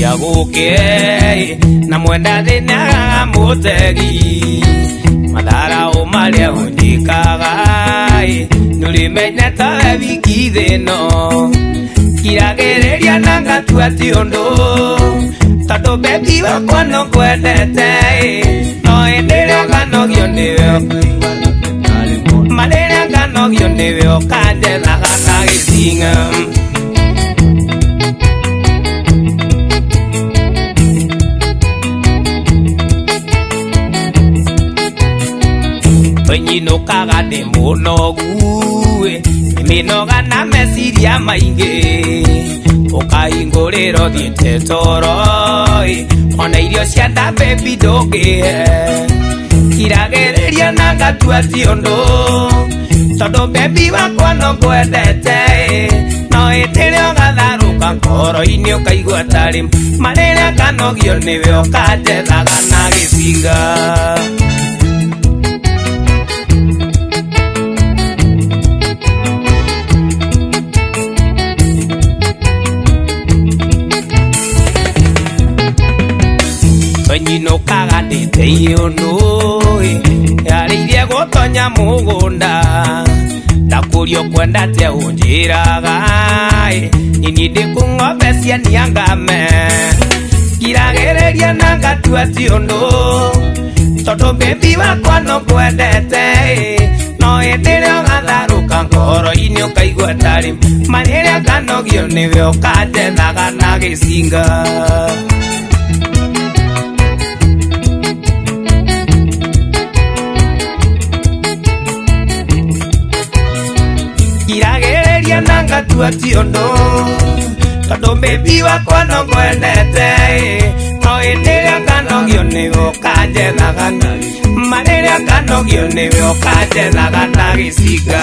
ya guke na mwenda thina mutegi madara umalia undikaga nulimenya tawe wiki thino kiragereria nanga tuati undu tando bebi wakwa no kwendete no endelea kanogio niwe malera kanogio niwe okandela kana gisinga Nyino kaga de monogu minoga na mesiria maingi ukainguriro thiete toro ona irio cia nda baby doge kiragereria na ngatuati undu tondu baby wakwa no kwendete no itire ugatharuka ngoro-ini ukaigua tari marira kanogio niwe ukanjethaga na gicinga Nyino kaga ndete undu yaririe gutonya mugunda ndakurio kwenda te unjiraga nini ndikung'ombe cia niangame kiragereria na ngatuati undu tondu baby wakwa no kwendete no indire ugatharuka ngoro-ini ukaigua tari marira kanogio niwe ukanjethaga na gicinga kiragereria na ngatuati undu tondu baby wakwa no kwendete no indire kanogio niwe ukanjethaga marira kanogio niwe ukanjethaga na gicinga